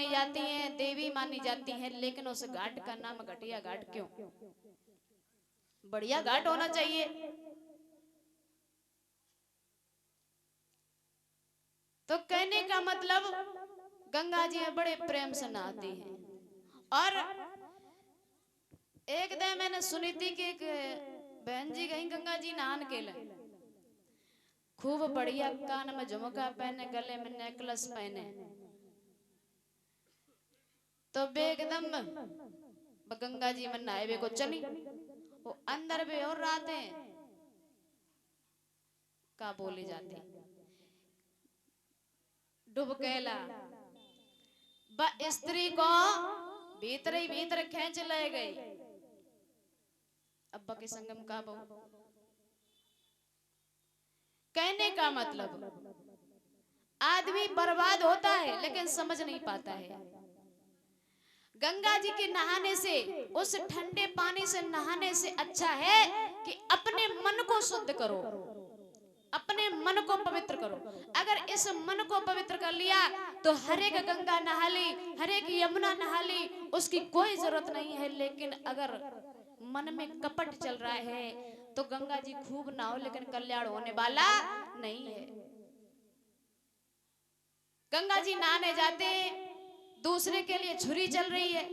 मानी जाती हैं, देवी मानी जाती हैं, लेकिन उस घाट का नाम घटिया घाट क्यों? बढ़िया घाट होना चाहिए। तो कहने का मतलब गंगा जी में बड़े प्रेम से नहाती हैं। और एक दिन मैंने सुनी थी कि एक बहन जी गई गंगा जी नहान के लिए, खूब बढ़िया कान में झुमका पहने, गले में नेकलेस पहने, तो बे एकदम गंगा जी में नहाए को चली। वो अंदर भी और रातें का बोली जाती डुबकेला स्त्री को भीतर ही भीतर खींच ले गई। अब्बा के संगम का बहु। कहने का मतलब आदमी बर्बाद होता है लेकिन समझ नहीं पाता है। गंगा जी के नहाने से, उस ठंडे पानी से नहाने से अच्छा है कि अपने मन को शुद्ध करो, अपने मन को पवित्र करो। अगर इस मन को पवित्र कर लिया तो हर एक गंगा नहा ली, हर एक यमुना नहा ली, उसकी कोई जरूरत नहीं है। लेकिन अगर मन में कपट चल रहा है तो गंगा जी खूब नहाओ लेकिन कल्याण होने वाला नहीं है। गंगा जी नहाने जाते, दूसरे के लिए छुरी चल रही है,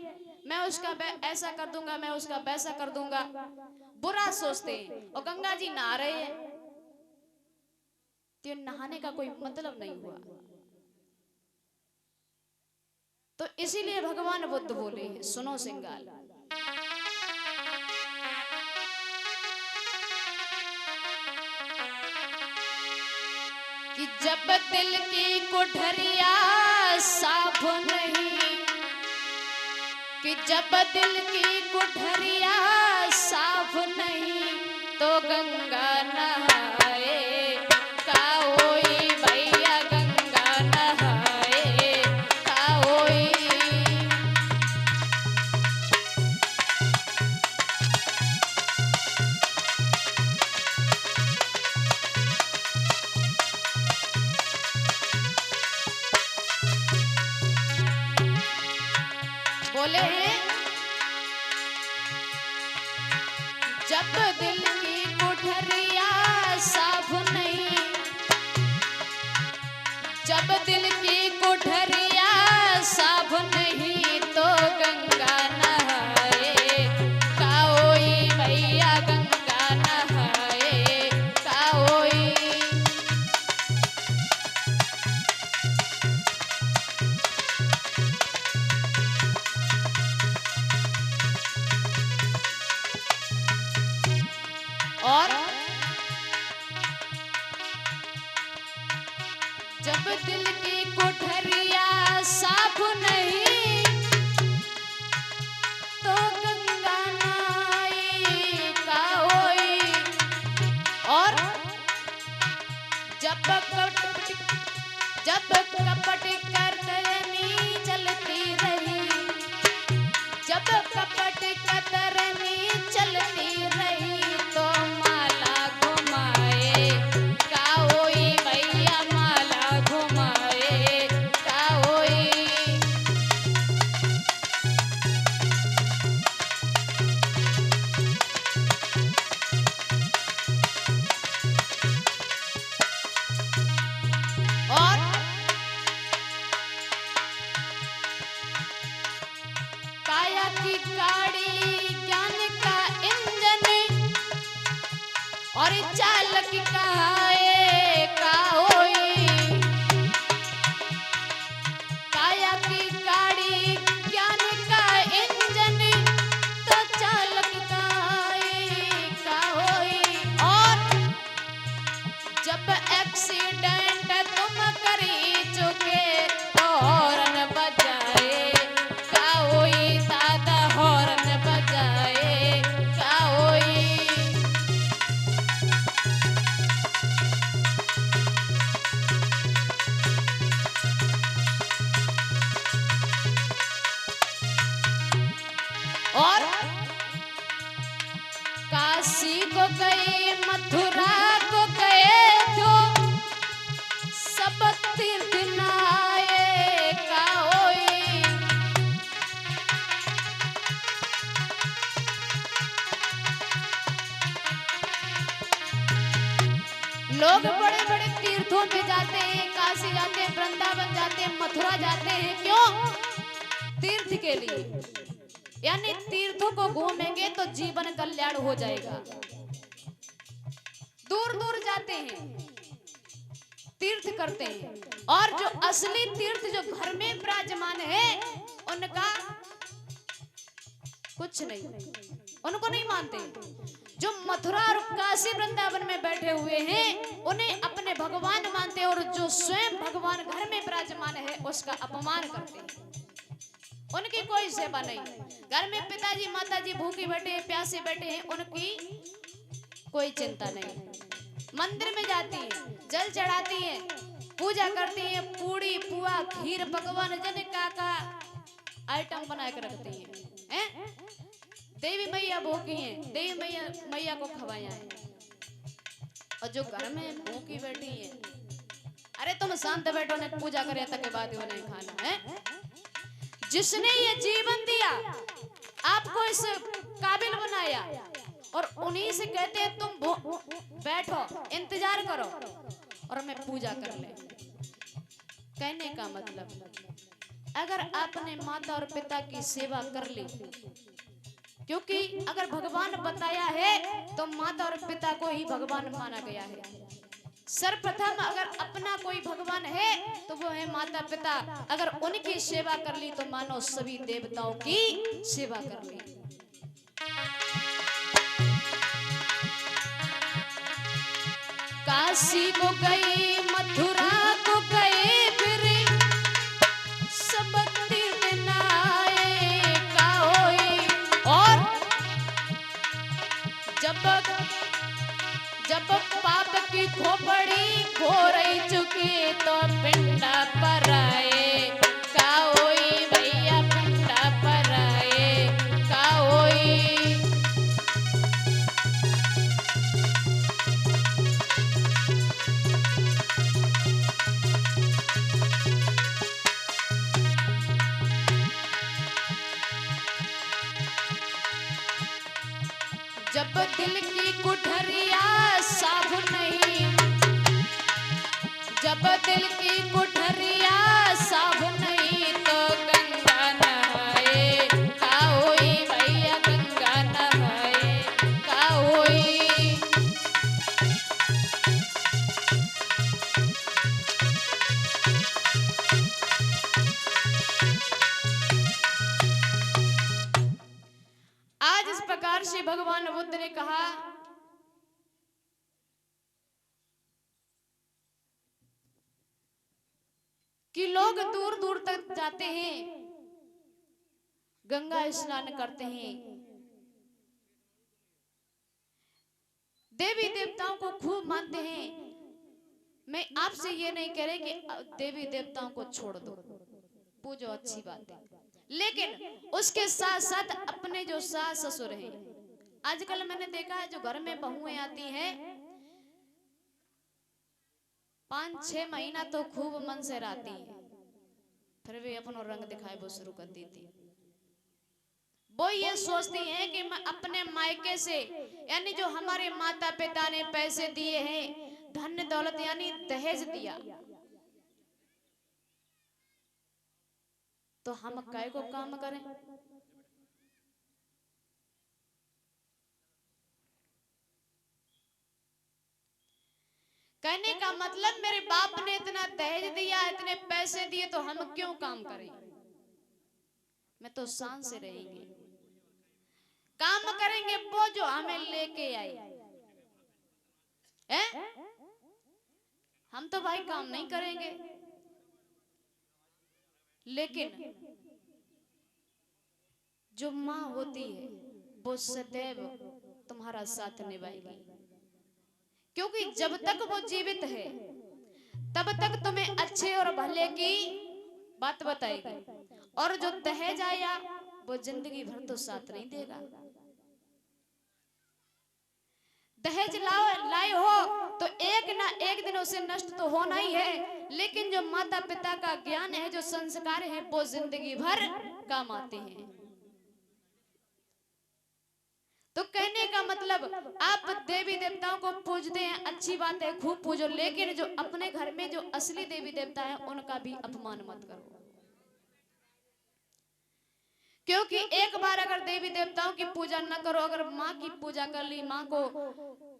मैं उसका ऐसा कर दूंगा, मैं उसका वैसा कर दूंगा, बुरा सोचते हैं। और गंगा जी नहा रहे हैं तो नहाने का कोई मतलब नहीं हुआ। तो इसीलिए भगवान बुद्ध बोले हैं, सुनो सिंगाल, कि जब दिल की कोठरिया साफ नहीं, कि जब दिल की कोठरिया साफ नहीं तो गंगा नहाए का होई भैया, गंगा नहाए का होई। बोले हैं जब दिल की कोठरिया साफ नहीं, जब दिल की कोठरिया साफ नहीं तो गंगा नहाए का होई भैया, गंगा नहाए का होई। और जब दिल की कोठरिया साफ नहीं तो गंगा नहाए का होई। और जब कपट करनी चलती रही, जब कपट कतरनी चलती रही तो माला घुमाए का होई भैया, माला घुमाए का होई। और काया की गाड़ी ज्ञान का इंजन और चालक कहाए का होई। काया की गाड़ी ज्ञान का इंजन तो चालक कहाए का होई। और जब एक्सीडेंट तुम करी चुके तो हॉर्न बजाए का होई दादा, हॉर्न बजाए का होई। लोग बड़े बड़े तीर्थों पे जाते हैं, काशी जाते हैं, वृंदावन जाते हैं, मथुरा जाते हैं, क्यों? तीर्थ के लिए। यानी तीर्थों को घूमेंगे तो जीवन कल्याण हो जाएगा। दूर दूर जाते हैं, तीर्थ करते हैं, और जो असली तीर्थ जो घर में विराजमान है उनका कुछ नहीं, उनको नहीं मानते। जो मथुरा और काशी वृंदावन में बैठे हुए हैं उन्हें अपने भगवान मानते हैं, और जो स्वयं भगवान घर में विराजमान है उसका अपमान करते हैं। उनकी कोई सेवा नहीं। घर में पिताजी माताजी भूखे बैठे हैं, प्यासे बैठे हैं, उनकी कोई चिंता नहीं। मंदिर में जाती है, जल चढ़ाती है, पूजा करती है, पूड़ी पुआ खीर पकवान जन का आइटम बना के रखती हैं। देवी मैया भूखी हैं, देवी मैया को खवाया है। और जो घर में भूखी बैठी है, अरे तुम शांत बैठो, ने पूजा करे तक बाद नहीं खाना है। जिसने ये जीवन दिया, आपको इस काबिल बनाया, और उन्हीं से कहते हैं तुम बैठो, इंतजार करो और मैं पूजा कर ले। कहने का मतलब, अगर आपने माता और पिता की सेवा कर ली, क्योंकि अगर भगवान बताया है तो माता और पिता को ही भगवान माना गया है। सर्वप्रथम अगर अपना कोई भगवान है तो वो है माता पिता। अगर उनकी सेवा कर ली तो मानो सभी देवताओं की सेवा कर ली। काशी को गए, मथुरा को गए, फिर सब तीर्थ नाए का होई। और जब पाप की खोपड़ी खोरई चुकी तो पिंडा पर आए का होई भैया, पिंडा पर आए का होई। जब दिल की कुठरिया साफ नहीं, जब दिल की कुठरिया साफ नहीं तो गंगा नहाए का होई भैया, गंगा नहाए का होई। आज इस प्रकार से भगवान बुद्ध ने कहा कि लोग दूर दूर तक जाते हैं, गंगा स्नान करते हैं, देवी देवताओं को खूब मानते हैं। मैं आपसे ये नहीं कह रही कि देवी देवताओं को छोड़ दो, पूजो, अच्छी बात है, लेकिन उसके साथ साथ अपने जो सास ससुर हैं, आजकल मैंने देखा है जो घर में बहुएं आती हैं 5-6 महीना तो खूब मन से रहती है, फिर भी अपना रंग दिखाए वो शुरू कर देती। वो ये सोचती हैं कि मैं अपने मायके से, यानी जो हमारे माता पिता ने पैसे दिए हैं, धन दौलत यानी दहेज दिया, तो हम काय को काम करें। कहने का मतलब मेरे बाप ने इतना दहेज दिया, इतने पैसे दिए, तो हम क्यों काम करें। मैं तो शान से रहेंगे, काम करेंगे वो जो हमें लेके आई है। हम तो भाई काम नहीं करेंगे, लेकिन जो माँ होती है वो सदैव तुम्हारा साथ निभाएगी, क्योंकि जब तक वो जीवित है तब तक तुम्हें अच्छे और भले की बात बताएगी, और जो दहेज आया वो जिंदगी भर तो साथ नहीं देगा। दहेज लाए हो तो एक ना एक दिन उसे नष्ट तो होना ही है, लेकिन जो माता पिता का ज्ञान है, जो संस्कार है, वो जिंदगी भर काम आते हैं। तो कहने का मतलब आप देवी देवताओं को पूजते हैं, अच्छी बात है, खूब पूजो, लेकिन जो अपने घर में जो असली देवी देवता है उनका भी अपमान मत करो। क्योंकि एक बार अगर देवी देवताओं की पूजा न करो, अगर माँ की पूजा कर ली, माँ को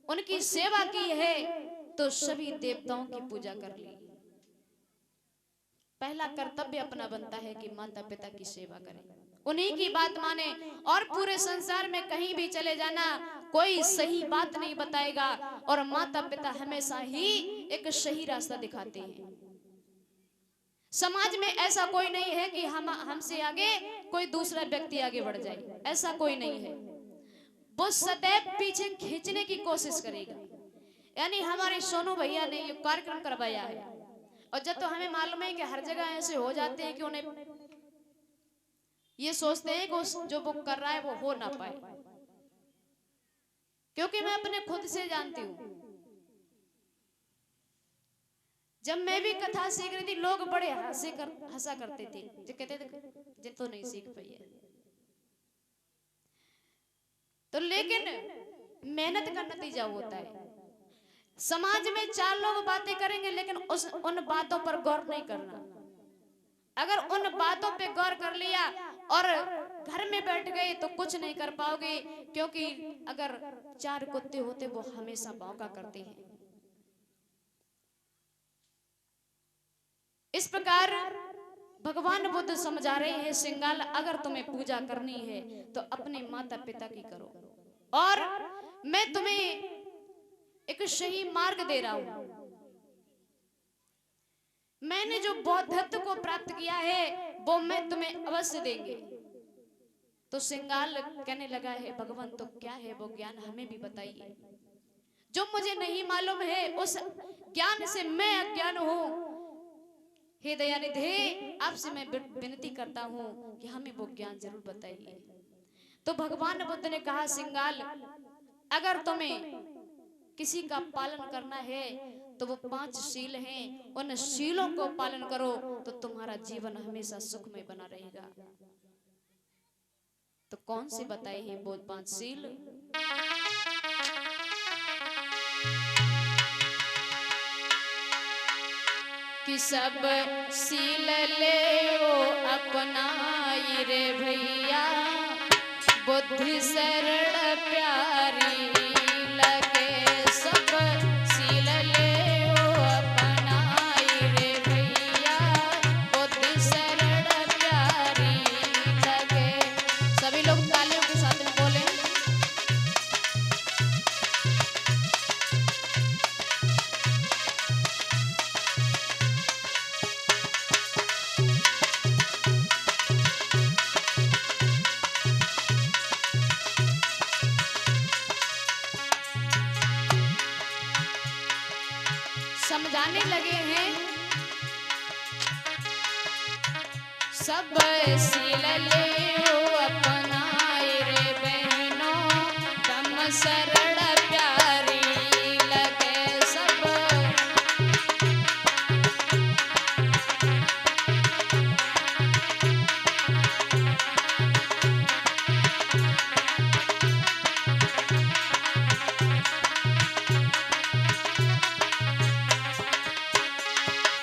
उनकी सेवा की है, तो सभी देवताओं की पूजा कर ली। पहला कर्तव्य अपना बनता है कि माता पिता की सेवा करें, उन्हीं की बात माने। और पूरे संसार में कहीं भी चले जाना, कोई सही बात नहीं बताएगा, और माता पिता हमेशा ही एक सही रास्ता दिखाते हैं। समाज में ऐसा कोई नहीं है कि हमसे आगे कोई दूसरा व्यक्ति आगे बढ़ जाए, ऐसा कोई नहीं है। वो सदैव पीछे खींचने की कोशिश करेगा। यानी हमारे सोनू भैया ने ये कार्यक्रम करवाया है, और जब तो हमें मालूम है कि हर जगह ऐसे हो जाते हैं कि उन्हें ये सोचते हैं कि जो वो कर रहा है वो हो ना पाए। क्योंकि मैं अपने खुद से जानती हूँ, जब मैं भी कथा सीख रही थी, लोग बड़े हंसा करते थे, जो कहते थे जे तो नहीं सीख पाई है। तो लेकिन मेहनत का नतीजा होता है। समाज में चार लोग बातें करेंगे, लेकिन उन बातों पर गौर नहीं करना। अगर उन बातों पे गौर कर लिया और घर में बैठ गए तो कुछ नहीं कर पाओगे, क्योंकि अगर चार कुत्ते होते वो हमेशा भौंका करते हैं। इस प्रकार भगवान बुद्ध समझा रहे हैं, सिंगाल अगर तुम्हें पूजा करनी है तो अपने माता पिता की करो, और मैं तुम्हें एक सही मार्ग दे रहा हूं। मैंने जो बौद्धत्व को प्राप्त किया है वो मैं तुम्हें अवश्य देंगे। तो सिंगाल कहने लगा है, भगवान तो क्या है वो ज्ञान हमें भी बताइए, जो मुझे नहीं मालूम है उस ज्ञान से मैं अज्ञान हूं। हे दयानिधि, आपसे मैं विनती करता हूं कि हमें वो ज्ञान जरूर बताइए। तो भगवान बुद्ध ने कहा, सिंगाल अगर तुम्हें किसी का पालन करना है तो वो 5 शील हैं, उन शीलों को पालन करो तो तुम्हारा जीवन हमेशा सुखमय बना रहेगा। तो कौन से बताए हैं वो 5 शील? कि सब शील ले वो अपनाई रे भैया, बुद्धि सरल प्यारी लगे। सब शील ले वो अपनाई रे भैया, बुद्धि सरल प्यारी लगे। सभी लोग तालियों के साथ में बोले। समझाने लगे हैं, सब शील ले अपनाए रे बहनों, तम सरल प्यारी लगे। सब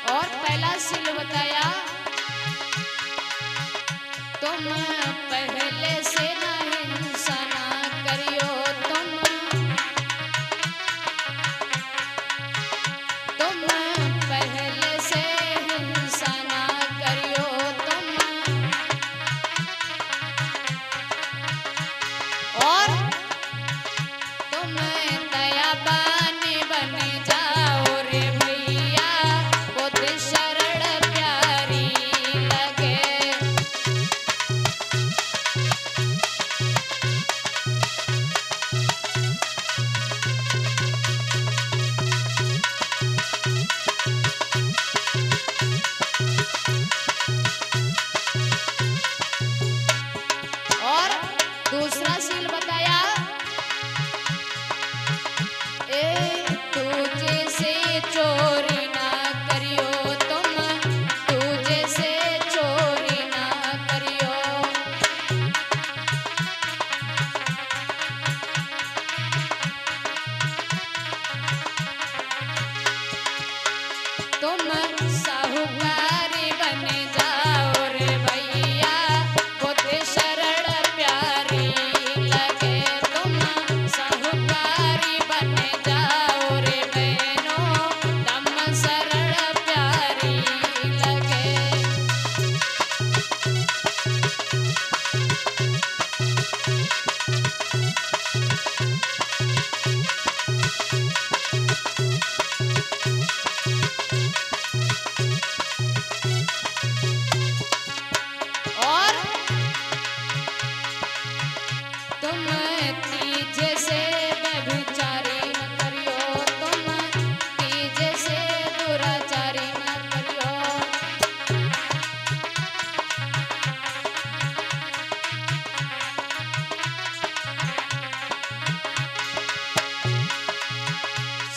और पहला शील बताया, तुम पहले से न हिंसा न करियो, तुम पहले से हिंसा न करियो, और तुम दयावान बन जाओ रे भैया, बुद्धि सरल प्यारी लगे।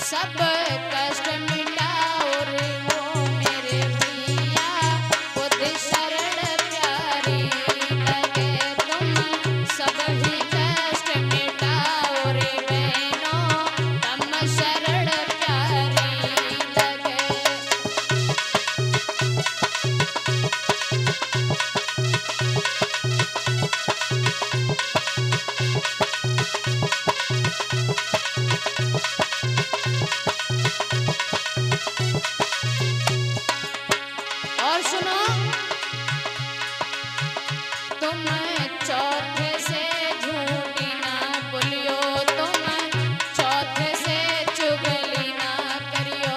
सब कष्ट मिटाओ रे वो मेरे भैया, बुद्धि शरण प्यारी लगे तुम सब ही कष्ट मिटाओ रे बहनों, तम शरण प्यारी लगे। और सुनो, तुम चौथे से झूठी ना बोलियो, तुम चौथे से चुगली ना करियो।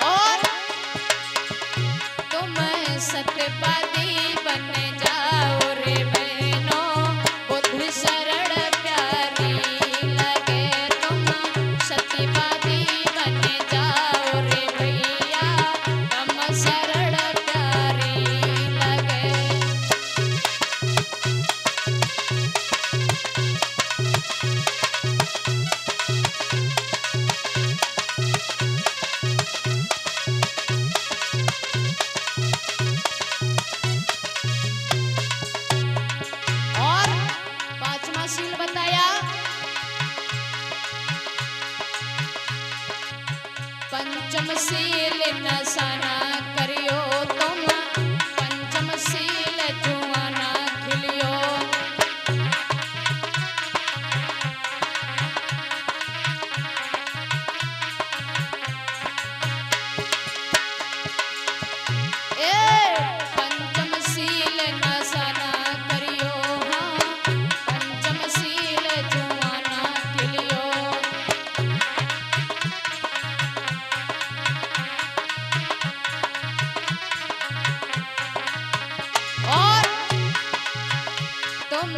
और तुम सत्यवादी बन जाओ रे बहनों, बुद्धि शरण प्यारी लगे तुम सत्यवादी बन जाओ रे भैया, तम शरण प्यारी लगे। और पांचवा शील बताया, पंचम शील नशा ना करियो तुम, पंचम शील जुआ ना खिलियो। पंचम शील नशा ना करियो, हाँ पंचम शील जुआ ना खिलियो। और तुम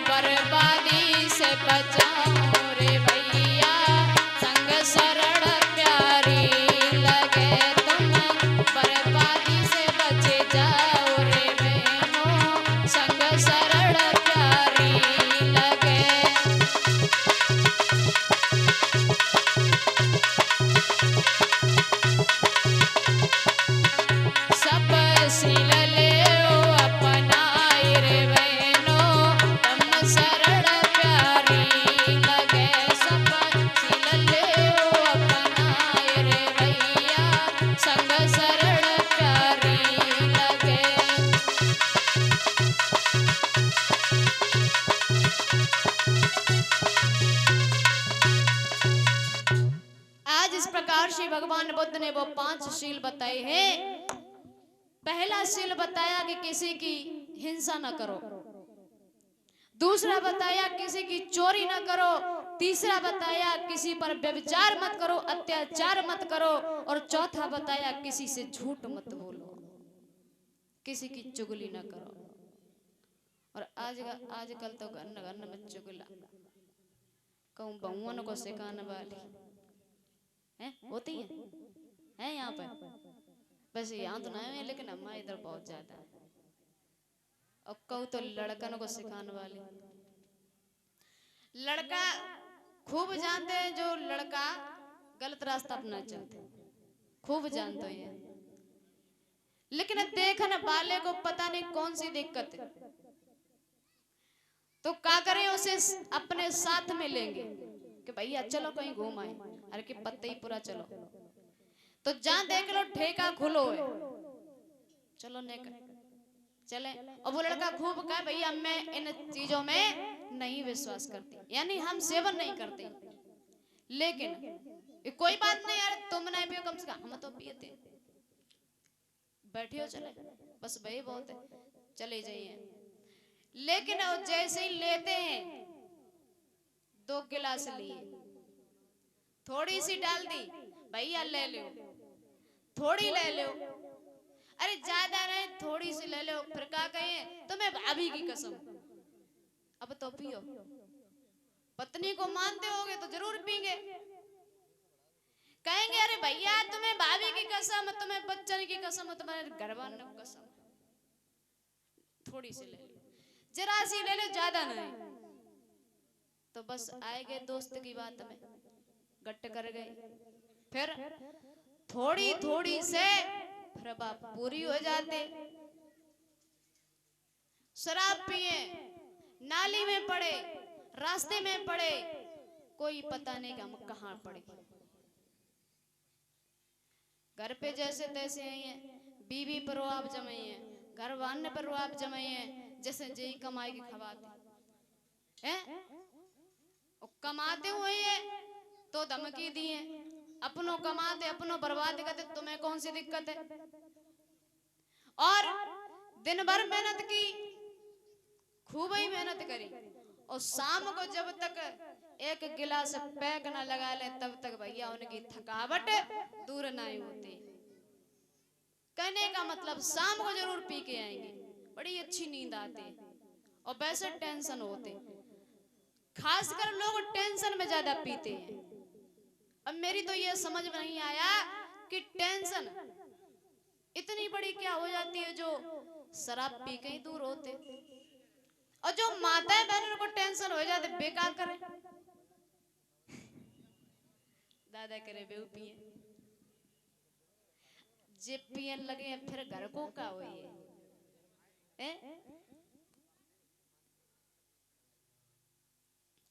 बर्बादी से बचाओ रे भैया, संग शरण प्यारी लगे तुम बर्बादी से बचे जाओ रे बहनों, संग शरण प्यारी लगे। सब शील लेओ अपनाए रे बहनों, तम शरण प्यारी लगे। सब शील लेओ अपनाए रे भैया, संग शरण प्यारी लगे। आज इस प्रकार से भगवान बुद्ध ने वो 5 शील बताए हैं। पहला शील बताया कि किसी की हिंसा न करो, दूसरा बताया किसी की चोरी न करो, तीसरा बताया किसी पर व्यभिचार मत करो, अत्याचार मत करो, और चौथा बताया किसी से झूठ मत बोलो, किसी की चुगली न करो। और आजकल तो घर घर में चुगला, कहूँ बहुओं को सिखाने वाली हैं होती हैं यहाँ पर। वैसे यहाँ तो नहीं है, लेकिन हमारे इधर बहुत ज्यादा है। और कहूँ तो लड़कनों को सिखाने वाली, लड़का खूब जानते हैं जो लड़का गलत रास्ता अपना चलते, खूब जानते हैं, लेकिन देखने वाले को पता नहीं कौन सी दिक्कत है, तो क्या करें, उसे अपने साथ में लेंगे कि भैया चलो कहीं घूम आए, अरे कि पत्ते ही पूरा चलो, तो जहां देख लो ठेका खुलो है, चलो नेक चले। और वो लड़का खूब कहे भैया मैं इन चीजों में नहीं विश्वास करती, यानी हम सेवन नहीं करते, लेकिन कोई बात नहीं यार, तुम नहीं पियो कम से कम हम तो पियते, बैठियो चले, बस वही बहुत है, चले जाइए। लेकिन वो जैसे ही लेते हैं, 2 गिलास लिए, थोड़ी सी डाल दी, भैया ले लो, थोड़ी ले लो, अरे ज्यादा नहीं थोड़ी सी ले लो, फिर क्या कहे तुम्हें भाभी की कसम, अब तो पियो, पत्नी को मानते होगे तो जरूर पीएंगे, कहेंगे अरे भैया तुम्हें भाभी की कसम, तुम्हें बच्चन की कसम, तुम्हारे घर वालों की कसम, थोड़ी सी ले लो, जरा सी ले लो, ज्यादा नहीं। तो बस आए गए दोस्त की बात में गट्ट कर गए। फिर थोड़ी थोड़ी से फिर बाप पूरी हो जाते। शराब पिए, नाली में पड़े, रास्ते में पड़े, कोई पता नहीं कि हम कहां पड़े। घर पे जैसे तैसे आई है, बीवी पर आप जमाई है, घर वाले पर आप जमाई है, जैसे जी कमाई के खवाते हैं। कमाते हुए है तो धमकी दिए, अपनों कमाते अपनों बर्बाद करते, तुम्हें कौन सी दिक्कत है। और दिन भर मेहनत की, खूब ही मेहनत करी, और शाम को जब तक एक गिलास पैक ना लगा ले तब तक भैया उनकी थकावट दूर नहीं होती। कहने का मतलब शाम को जरूर पी के आएंगे, बड़ी अच्छी नींद आती, और वैसे टेंशन होते, खासकर लोग टेंशन में ज्यादा पीते हैं। अब मेरी तो ये समझ में नहीं आया कि टेंशन इतनी बड़ी क्या हो जाती है जो शराब पी के ही दूर होते, और जो माताएं बहनों को टेंशन हो जाते बेकार करे, दादा करे बेऊ पिए, जे पियन लगे फिर घर को का हो ये,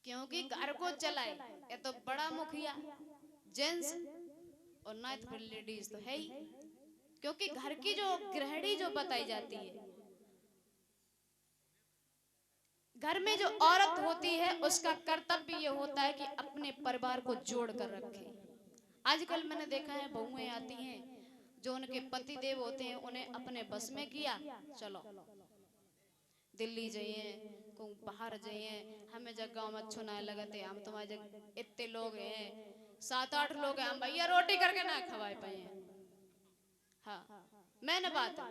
क्योंकि घर को चलाए ये तो बड़ा मुखिया जेंट्स, और ना फिर लेडीज तो है ही। क्योंकि घर की जो गृहिणी जो बताई जाती है, घर में जो औरत होती है उसका कर्तव्य ये होता है कि अपने परिवार को जोड़ कर रखे। आजकल मैंने देखा है बहुएं आती हैं जो उनके पति देव होते हैं उन्हें अपने बस में किया, चलो दिल्ली जाइए, कोई बाहर जाइए, हमें जब गाँव में अच्छो ना लगते, हम तुम्हारे जग इतने लोग हैं, 7-8 लोग हैं, हम भैया रोटी करके ना खवाए पाए हैं। हाँ मैंने बात है,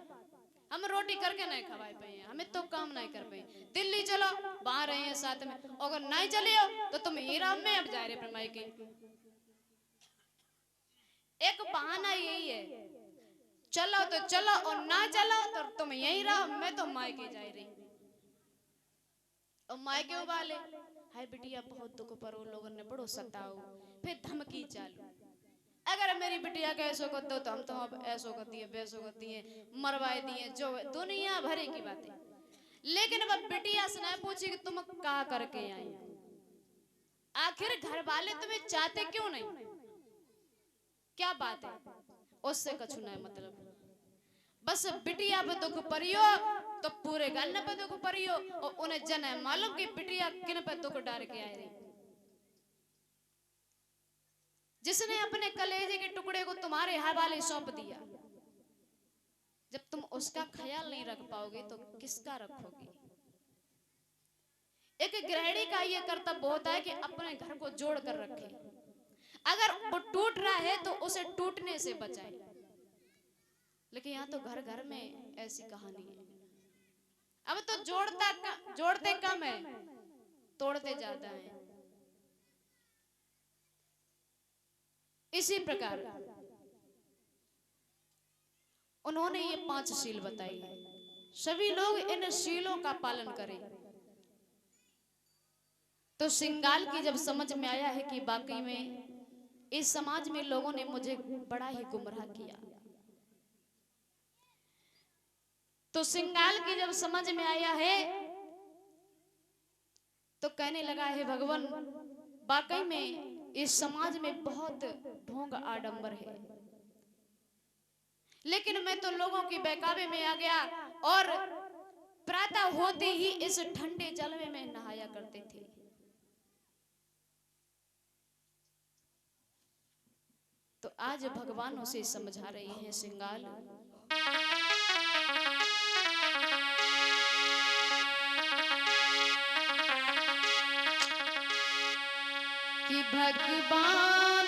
हम रोटी करके नहीं खवाए पाए हैं, हमें तो काम नहीं कर पाए। दिल्ली चलो, बाहर रहे हैं साथ में, अगर नहीं चले हो तो तुम हीरा में अब जा रहे माई के। एक बहाना यही है, चलो तो चलो और ना चलो तो तुम यही रहो, मैं तो माई के जा रही। और माई के उबाले, हाय बिटिया बहुत दुख पर लोगों ने बड़ो सताओ, फिर धमकी चालू, अगर मेरी बिटिया का ऐसो कर दो तो हम तुम ऐसो करती है वैसो करती है, मरवाए दिए, जो दुनिया भरे की बातें। लेकिन वह बिटिया से ना पूछी कि तुम क्या करके आई, आखिर घर वाले तुम्हें चाहते क्यों नहीं, क्या बात है, उससे कछु नहीं मतलब। बस बिटिया पे दुख परियो तो पूरे गल पे दुख परियो, और उन्हें जन है मालूम कि बिटिया किन पे दुख डाल के आए रही। जिसने अपने कलेजे के टुकड़े को तुम्हारे हवाले सौंप दिया, जब तुम उसका ख्याल नहीं रख पाओगे तो किसका रखोगे। एक गृहिणी का यह कर्तव्य होता है कि अपने घर को जोड़ कर रखे, अगर वो टूट रहा है तो उसे टूटने से बचाए। लेकिन यहाँ तो घर घर में ऐसी कहानी है, अब तो जोड़ते कम है, तोड़ते ज्यादा है। इसी प्रकार उन्होंने ये 5 शील बताई है, सभी लोग इन शीलों का पालन करें। तो सिंगाल की जब समझ में आया है कि वाकई में इस समाज में लोगों ने मुझे बड़ा ही गुमराह किया, तो सिंगाल की जब समझ में आया है तो कहने लगा है भगवान, वाकई में इस समाज में बहुत ढोंग आडंबर है, लेकिन मैं तो लोगों की बहकावे में आ गया, और प्रातः होते ही इस ठंडे जल में नहाया करते थे। तो आज भगवान उसे समझा रहे हैं सिंगाल, कि भगवान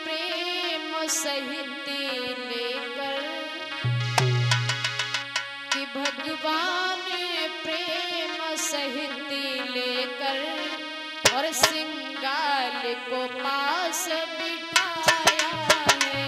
प्रेम सहित लेकर, कि भगवान प्रेम सहित लेकर, और सिंगाल को पास बिठाया है।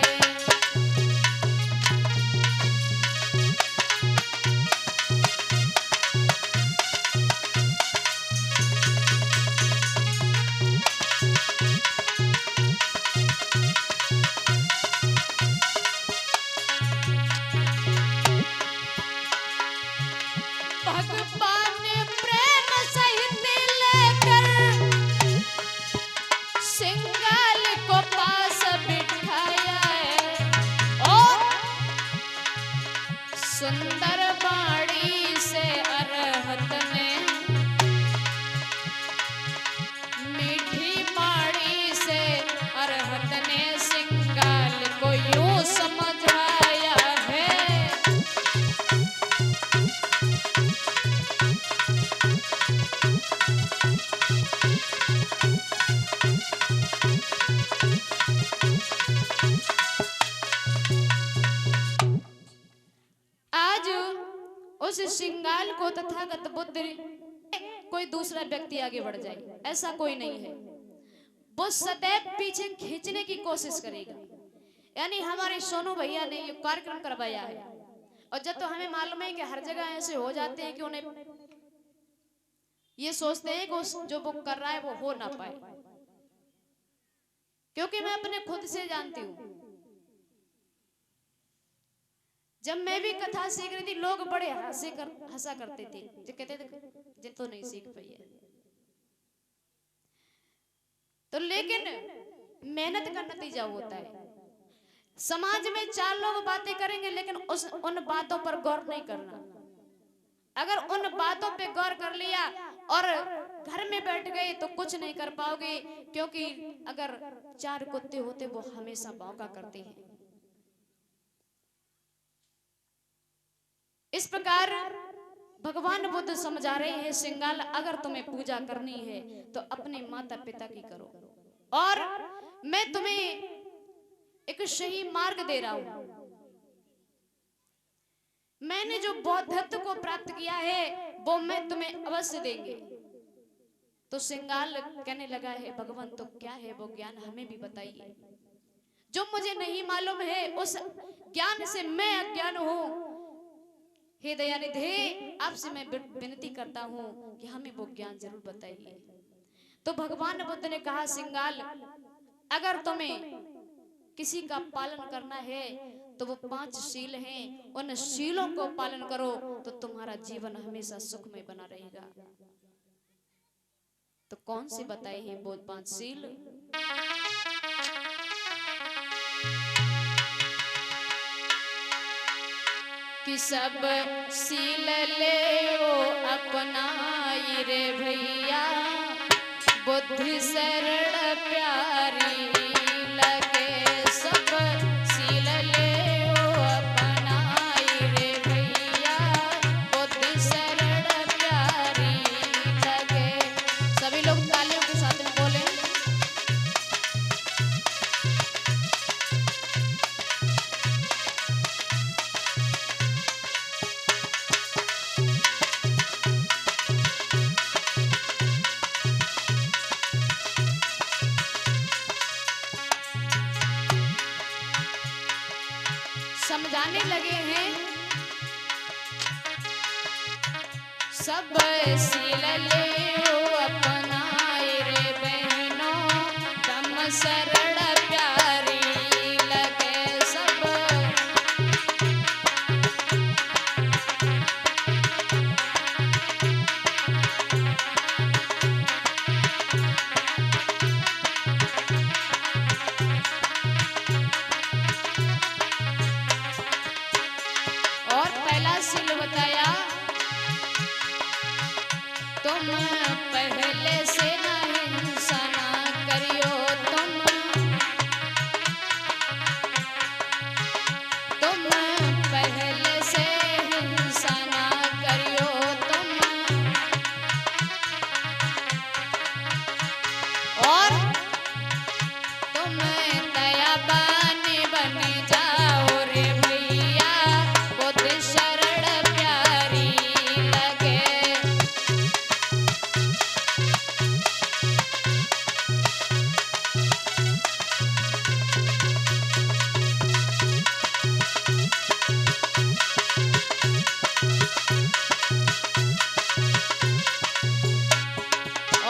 आज उस श्रृंगार को तथागत बुद्ध कोई दूसरा व्यक्ति आगे बढ़ जाए, ऐसा कोई नहीं है। वो सदैव पीछे खींचने की कोशिश करेगा। यानी हमारे सोनू भैया ने ये कार्यक्रम करवाया है, और जब तो हमें मालूम है कि हर जगह ऐसे हो जाते हैं कि उन्हें ये सोचते हैं कि जो वो कर रहा है वो हो ना पाए, क्योंकि मैं अपने खुद से जानती हूँ। जब मैं भी कथा सीख रही थी, लोग बड़े हंसा करते थे, जो कहते थे जिन तो नहीं सीख पाई है। तो लेकिन मेहनत का नतीजा होता है। समाज में चार लोग बातें करेंगे, लेकिन उन बातों पर गौर नहीं करना। अगर उन बातों पे गौर कर लिया और घर में बैठ गए तो कुछ नहीं कर पाओगे, क्योंकि अगर चार कुत्ते होते वो हमेशा भौंका करते हैं। इस प्रकार भगवान बुद्ध समझा रहे हैं, श्रृंगार अगर तुम्हें पूजा करनी है तो अपने माता पिता की करो, और मैं तुम्हें एक सही मार्ग दे रहा हूं। मैंने जो बौद्धत्व को प्राप्त किया है वो मैं तुम्हें अवश्य देंगे। तो श्रृंगार कहने लगा है, भगवान तो क्या है वो ज्ञान हमें भी बताइए। जो मुझे नहीं मालूम है उस ज्ञान से मैं अज्ञान हूं। हे दयानिधि, आपसे मैं विनती करता हूं कि हमें वो ज्ञान जरूर बताइए। तो भगवान बुद्ध ने कहा, श्रृंगार अगर तुम्हें किसी का पालन करना है तो वो 5 शील हैं, उन शीलों को पालन करो तो तुम्हारा जीवन हमेशा सुखमय बना रहेगा। तो कौन से बताए हैं वो 5 शील? कि सब शील ले ओ अपनाई रे भैया, बुद्धि सरल प्यारी लगे। सब शील ले ओ अपनाई रे भैया, बुद्धि सरल प्यारी लगे। सभी लोग तालियों के साथ में बोले। समझाने लगे हैं, सब शील ले ओ अपनाए रे बहनों, दम सरल प्यारी लगे। सब और पहला शील बताया, तुम पहले से ना हिंसा ना करियो। तुम पहले से हिंसा ना करियो। और तुम दयावान बन जाओ रे भैया, बुद्धि सरल प्यारी लगे।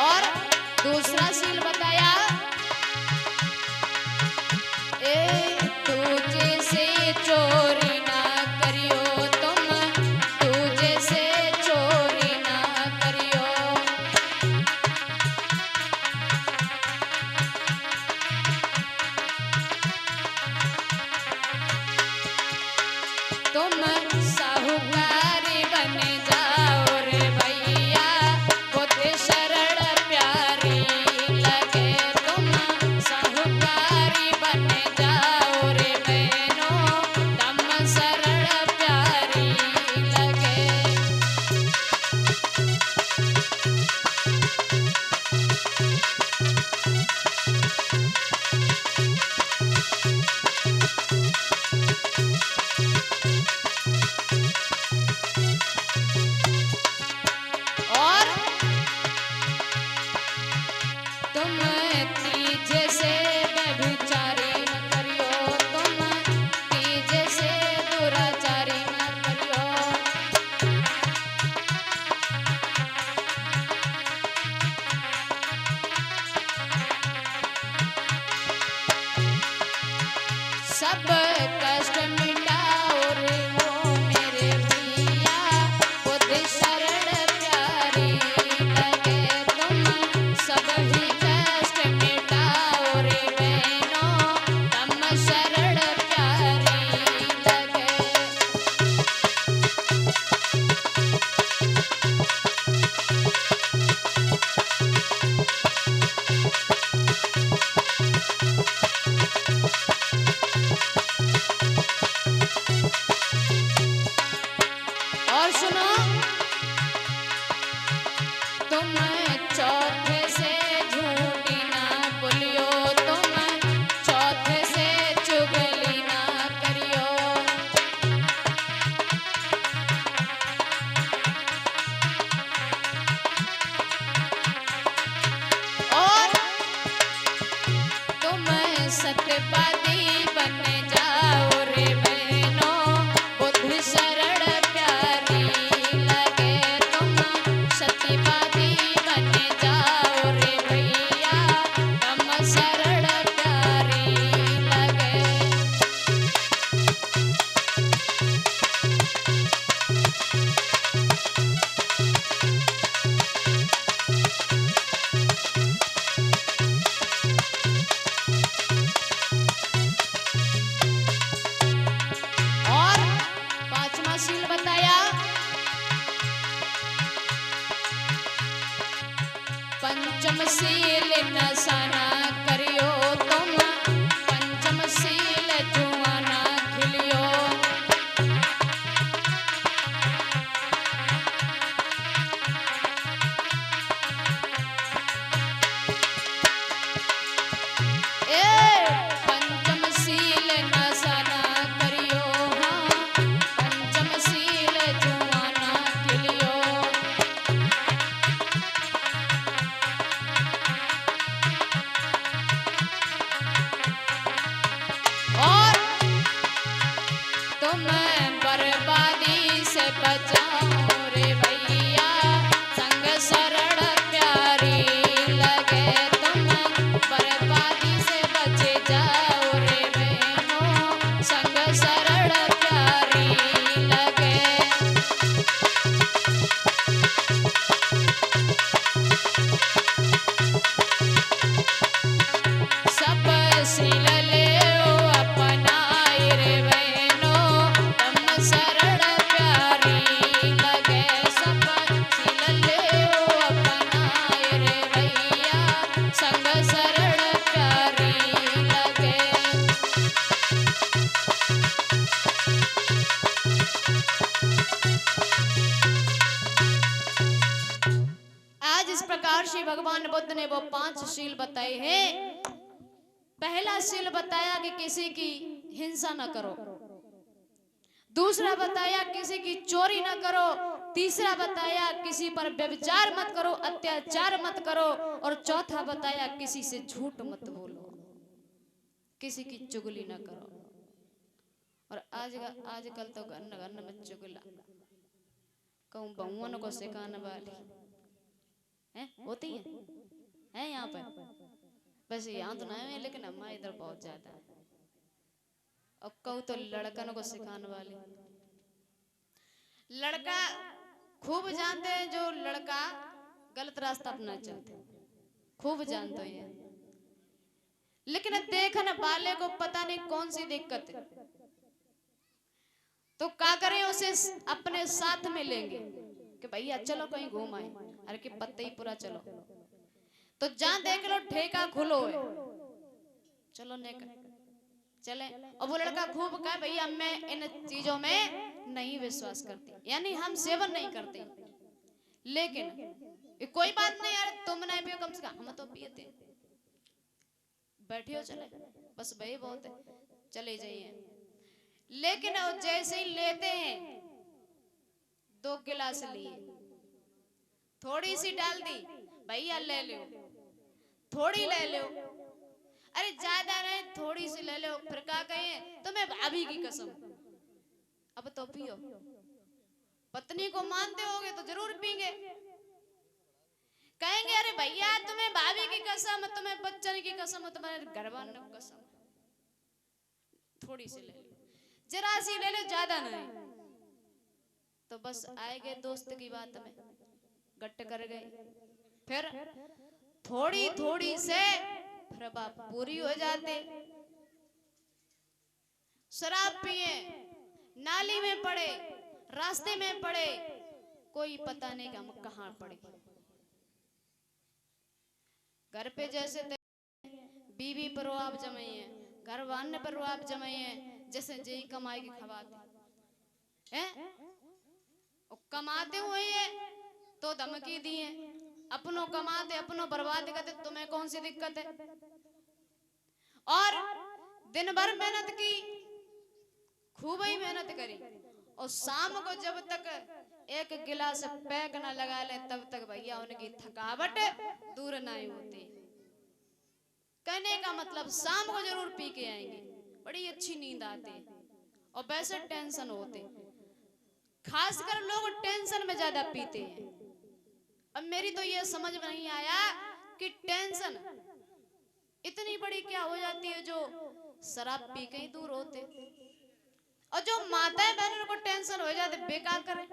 और दूसरा शील बताया, तुझे से चोरी ना करियो। तुझे से चोरी ना करियो। तुम साहूकार बन जाओ रे भैया, बुद्धि सरल प्यारी लगे। तुम साहूकार बन जाओ रे बहनों, दम सरल प्यारी लगे। सब कष्ट मिटाओ रे वो मेरे भैया, बुद्धि शरण प्यारी लगे तुम सब ही कष्ट मिटाओ रे बहनों, तम शरण प्यारी लगे। और सुनो, तुम चौथे से झूठी ना बोलियो, तुम चौथे से चुगली ना करियो। और तुम सत्यवादी बन जाओ रे बहनों, बुद्धि शरण प्यारी लगे तुम सत्यवादी बन जाओ रे भैया, तम शरण प्यारी लगे। और पांचवा शील बताया, पंचम शील नशा ना करियो तुम, पंचम शील जुआ ना खिलियो। ए पंचम शील नशा ना करियो, हाँ पंचम शील जुआ ना खिलियो। और तुम बर्बादी से बचाओ रे भैया, संग शरण प्यारी लगे तुम बर्बादी से बचे जाओ रे बहनों, संग शरण प्यारी लगे। सब शील लेओ अपनाए रे बहनों, तम शरण प्यारी लगे। सब शील लेओ अपनाए रे भैया, संग शरण प्यारी लगे। आज इस प्रकार से भगवान बुद्ध ने वो 5 शील बताए हैं। पहला शील बताया कि किसी की हिंसा न करो, दूसरा बताया किसी की चोरी न करो, तीसरा बताया किसी पर व्यभिचार मत करो, अत्याचार मत करो, और चौथा बताया किसी से झूठ मत बोलो, किसी की चुगली न करो। और आजकल तो घर घर में चुगला, कहूँ बहुओं को सिखाने वाली है होती है यहाँ पर, बस यहाँ तो नहीं है लेकिन हमारे इधर बहुत ज्यादा है। और कहूँ तो लड़कनों को सिखाने वाली, लड़का खूब जानते हैं जो लड़का गलत रास्ता अपना चलते, खूब जानते हैं, लेकिन देखने वाले को पता नहीं कौन सी दिक्कत है, तो क्या करें, उसे अपने साथ में लेंगे कि भैया चलो कहीं घूम आए, अरे कि पत्ते ही पूरा चलो, तो जहां देख लो ठेका खुलो है, चलो नेक चले। और वो लड़का खूब कहा भैया मैं इन चीजों में नहीं विश्वास करती, यानी हम सेवन नहीं करते, लेकिन कोई बात नहीं यार तुम नहीं पियो कम से कम हम तो पियते, बैठियो चले बस भाई बहुत है चले जाइए। लेकिन जैसे ही लेते हैं 2 गिलास लिए, थोड़ी सी डाल दी, भैया ले लो, थोड़ी ले लो, अरे ज्यादा नहीं थोड़ी सी ले लो, फिर क्या कहे तुम्हें भाभी की कसम, अब तो पियो, पत्नी को मानते होगे तो जरूर पीएंगे, कहेंगे अरे भैया तुम्हें भाभी की कसम, तुम्हें बच्चन की कसम, तुम्हारे घर वालों की कसम, थोड़ी सी ले लो, जरा सी ले लो, ज्यादा नहीं। तो बस आए गए दोस्त की बात में गट कर गए। फिर थोड़ी थोड़ी से फिर बाप पूरी हो जाते। शराब पिए, नाली में पड़े, रास्ते में पड़े, कोई पता नहीं कि हम कहां पड़े। घर पे जैसे बीवी पर आप जमाई है, घर वाले पर आप जमाई है, जैसे जई कमाई की खवाते हैं, कमाते हुए है तो धमकी दिए, अपनों कमाते अपनों बर्बाद करते, तुम्हें कौन सी दिक्कत है। और दिन भर मेहनत की, खूब ही मेहनत करी, और शाम को जब तक एक गिलास पैक ना लगा ले तब तक भैया उनकी थकावट दूर नहीं होती। कहने का मतलब शाम को जरूर पी के आएंगे, बड़ी अच्छी नींद आती, और वैसे टेंशन होते, खासकर लोग टेंशन में ज्यादा पीते हैं। अब मेरी तो ये समझ में नहीं आया कि टेंशन इतनी बड़ी क्या हो जाती है जो शराब पी के ही दूर होते, और जो माताएं बहनों को टेंशन हो जाते बेकार करे,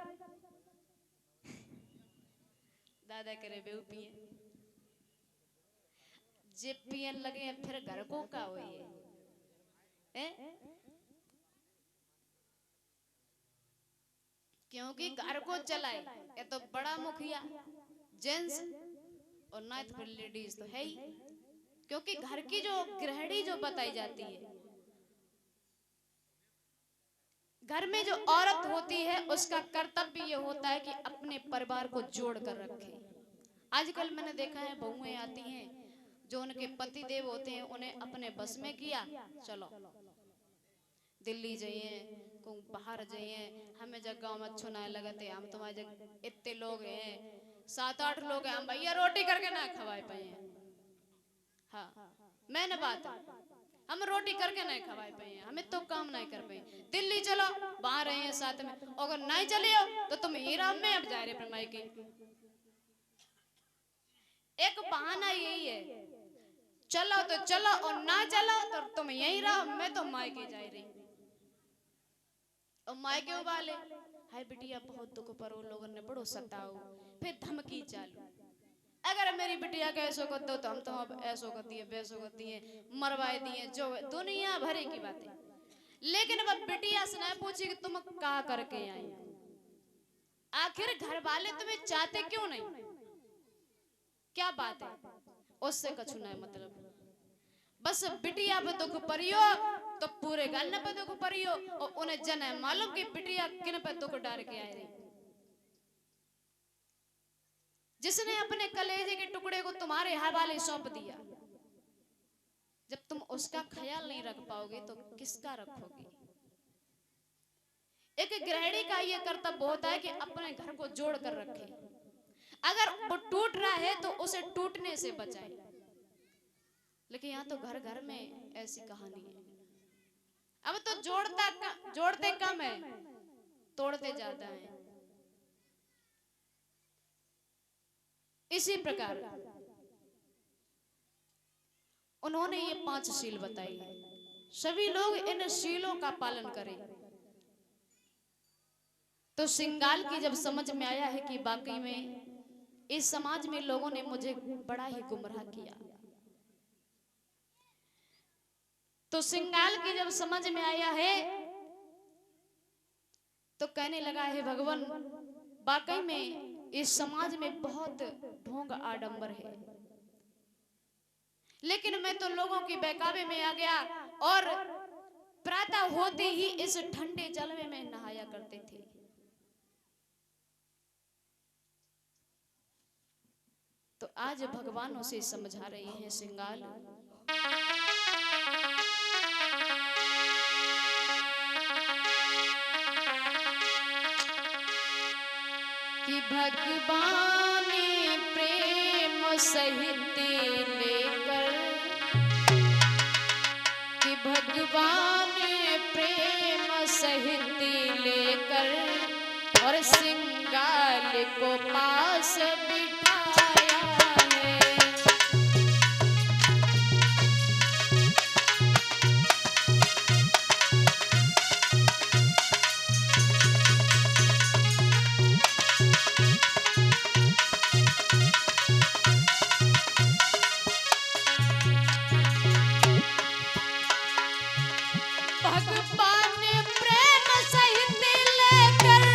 दादा करे बेऊ पिए, जे पियन लगे फिर घर को का हो ये, क्योंकि घर को चलाए ये तो बड़ा मुखिया जेंट्स, और ना तो फिर लेडीज तो है ही, क्योंकि घर की जो गृहिणी जो बताई जाती है, घर में जो औरत होती है उसका कर्तव्य ये होता है कि अपने परिवार को जोड़ कर रखे। आजकल मैंने देखा है बहुएं आती हैं जो उनके पति देव होते हैं उन्हें अपने बस में किया, चलो दिल्ली जाइए, कोई बाहर जाइए, हमें जब गाँव में अच्छो ना लगते, हम तुम्हारे जग इतने लोग हैं, 7-8 लोग हैं, हम भैया रोटी करके ना खवाए पाए हैं। हाँ मैंने बात, हम रोटी करके नहीं खवाए पाए हैं, हमें तो काम नहीं कर पाए। दिल्ली चलो, वहां रहे हैं साथ में, अगर नहीं चले हो तो तुम हीरा में अब जा रहे माई के। एक बहाना यही है, चलो तो चलो और ना चलो तो तुम यही रहो, मैं तो मायके जा रही। और मायके वाले हाय बिटिया बहुत दुख पर लोगों ने बड़ो सताओ, फिर धमकी चालू, अगर मेरी बिटिया का ऐसो कर दो तो हम तो अब ऐसो कर दिए वैसो कर दिए, मरवाए दिए, जो दुनिया भरे की बातें। लेकिन अब बिटिया से ना पूछी कि तुम क्या करके आई, आखिर घर वाले तुम्हें चाहते क्यों नहीं, क्या बात है, उससे कछु नहीं मतलब। बस बिटिया पे दुख परियो तो पूरे गल पे दुख परियो, और उन्हें जन है मालूम कि बिटिया किन पे दुख डाल के आए रही। जिसने अपने कलेजे के टुकड़े को तुम्हारे हवाले सौंप दिया, जब तुम उसका ख्याल नहीं रख पाओगे तो किसका रखोगे। एक गृहिणी का यह कर्तव्य होता है कि अपने घर को जोड़ कर रखे, अगर वो टूट रहा है तो उसे टूटने से बचाए। लेकिन यहाँ तो घर घर में ऐसी कहानी है, अब तो जोड़ते कम है, तोड़ते ज्यादा है। इसी प्रकार उन्होंने ये 5 शील बताई, सभी लोग इन शीलों का पालन करें। तो सिंगाल की जब समझ में आया है कि वाकई में इस समाज में लोगों ने मुझे बड़ा ही गुमराह किया, तो सिंगाल की जब समझ में आया है तो कहने लगा है भगवान वाकई में इस समाज में बहुत ढोंग आडंबर है, लेकिन मैं तो लोगों की बहकावे में आ गया, और प्रातः होते ही इस ठंडे जल में मैं नहाया करते थे। तो आज भगवान उसे समझा रहे हैं सिंगाल, कि भगवान प्रेम सहित लेकर, कि भगवान प्रेम सहित लेकर और सिंगाल को पास बिठाया है। भगवान प्रेम सहित लेकर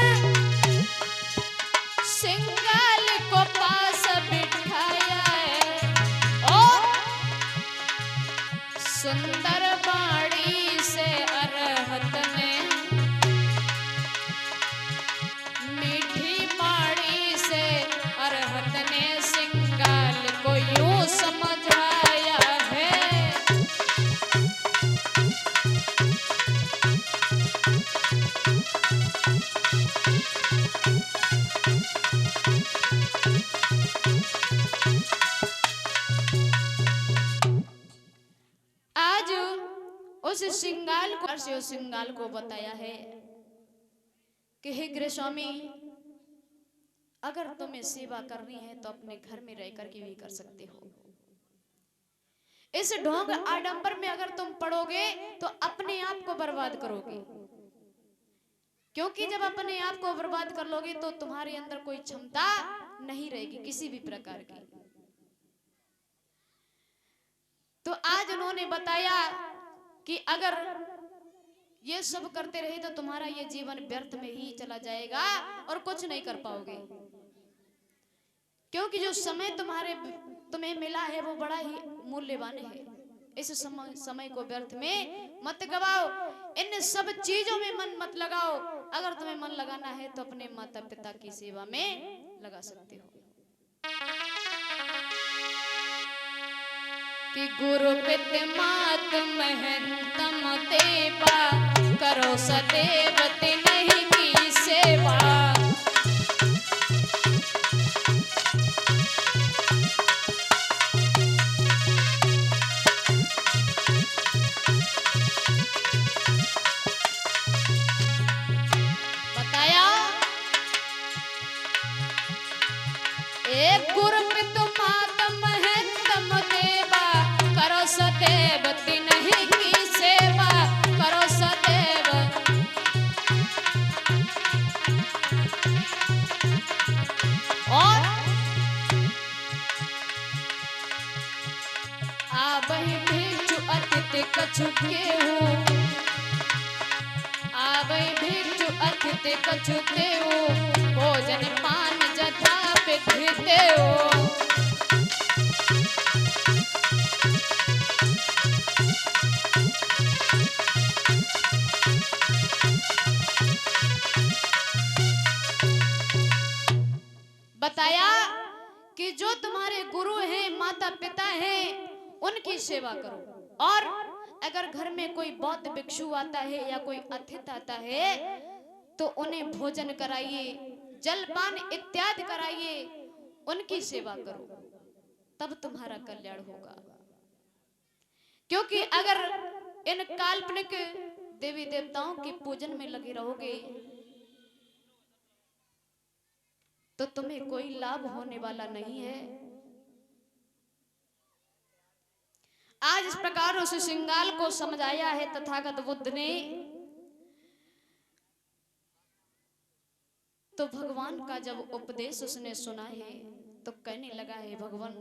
सिंगाल को पास बिठाया है और सुंदर बाड़ी से अरहत ने मीठी बाड़ी से अरहत ने सिंगाल को यूं समझाया है। आज उस सिंगाल को बताया है कि हे गृह स्वामी, अगर तुम्हें सेवा करनी है तो अपने घर में रह करके भी कर सकते हो। इस ढोंग आडंबर में अगर तुम पड़ोगे तो अपने आप को बर्बाद करोगे, क्योंकि जब अपने आप को बर्बाद कर लोगे तो तुम्हारे अंदर कोई क्षमता नहीं रहेगी किसी भी प्रकार की। तो आज उन्होंने बताया कि अगर ये सब करते रहे तो तुम्हारा ये जीवन व्यर्थ में ही चला जाएगा और कुछ नहीं कर पाओगे, क्योंकि जो समय तुम्हें मिला है वो बड़ा ही मूल्यवान है। इस समय को व्यर्थ में मत गवाओ, इन सब चीजों में मन मत लगाओ। अगर तुम्हें मन लगाना है तो अपने माता पिता की सेवा में लगा सकते हो। कि गुरु पित मात महंतम देवा, करो सदैव तिन्हीं की सेवा। बताया एक गुरु पित मात महंतम देवा, करो सदैव तिन्हीं की सेवा, करो सदैव। और आवहि भिक्षु अतिथि कछु केहू, आवहि भिक्षु अतिथि कछु देहु, भोजन पान जथा विधि हो। बताया कि जो तुम्हारे गुरु हैं, माता पिता हैं, उनकी सेवा करो। और अगर घर में कोई बौद्ध भिक्षु आता है या कोई अतिथि आता है तो उन्हें भोजन कराइए, जलपान इत्यादि कराइए, उनकी सेवा करो, तब तुम्हारा कल्याण होगा। क्योंकि अगर इन काल्पनिक देवी देवताओं के पूजन में लगे रहोगे तो तुम्हें कोई लाभ होने वाला नहीं है। आज इस प्रकार उस सिंगाल को समझाया है तथागत बुद्ध ने। तो भगवान का जब उपदेश उसने सुना है तो कहने लगा है, भगवान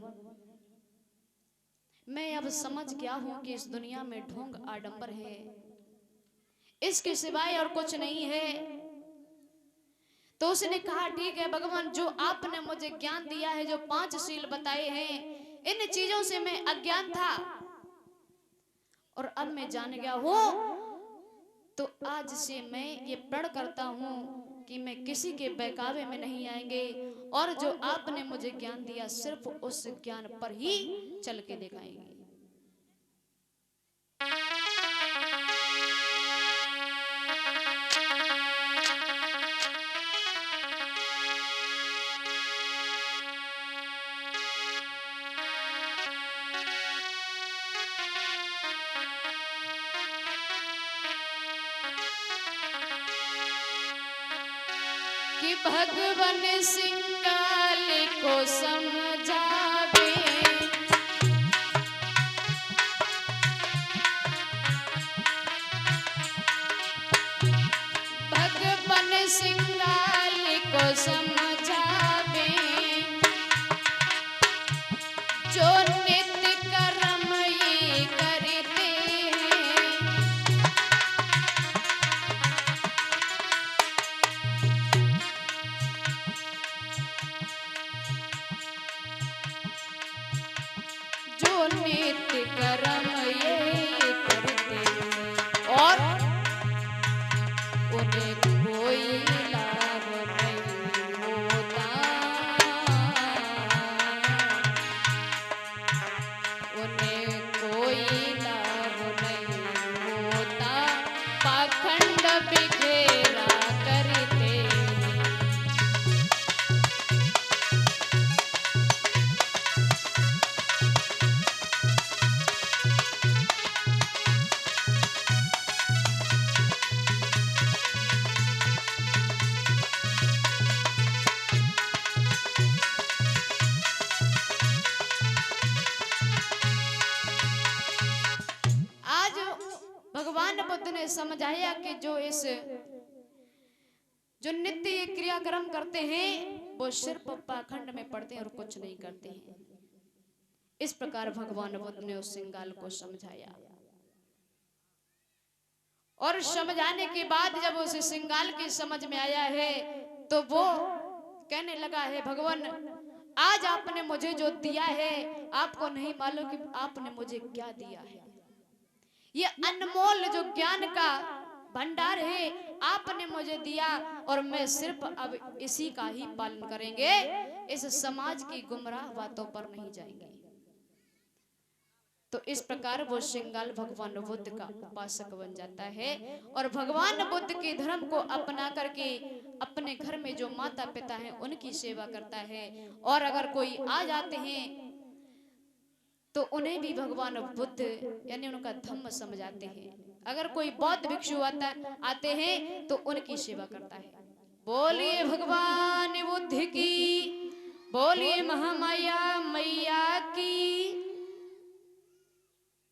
मैं अब समझ गया हूं कि इस दुनिया में ढोंग आडंबर है, इसके सिवाय और कुछ नहीं है। तो उसने कहा ठीक है भगवान, जो आपने मुझे ज्ञान दिया है, जो 5 शील बताए हैं, इन चीजों से मैं अज्ञान था और अब मैं जान गया हूं। तो आज से मैं ये प्रण करता हूं कि मैं किसी के बहकावे में नहीं आएंगे और जो आपने मुझे ज्ञान दिया सिर्फ उस ज्ञान पर ही चल के दिखाएंगे। कि भगवान सिंगाल को समझावे, भगवान सिंगाल को समझावे, जो नित्य कर्म ये करते हैं, भगवान बुद्ध ने समझाया कि जो नित्य ये क्रियाक्रम करते हैं वो सिर्फ पाखंड में पड़ते हैं और कुछ नहीं करते हैं। इस प्रकार भगवान बुद्ध ने उस सिंगाल को समझाया और समझाने के बाद जब उस सिंगाल की समझ में आया है तो वो कहने लगा है भगवान, आज आपने मुझे जो दिया है आपको नहीं मालूम कि आपने मुझे क्या दिया है। ये अनमोल जो ज्ञान का भंडार है आपने मुझे दिया और मैं सिर्फ अब इसी का ही पालन करेंगे, इस समाज की गुमराह बातों पर नहीं जाएंगे। तो इस प्रकार वो सिंगाल भगवान बुद्ध का उपासक बन जाता है और भगवान बुद्ध के धर्म को अपना करके अपने घर में जो माता पिता हैं उनकी सेवा करता है। और अगर कोई आ जाते हैं तो उन्हें भी भगवान बुद्ध यानी उनका धम्म समझाते हैं। अगर कोई बौद्ध भिक्षु आते हैं तो उनकी सेवा करता है। बोलिए भगवान बुद्ध की, बोलिए महामाया मैया की।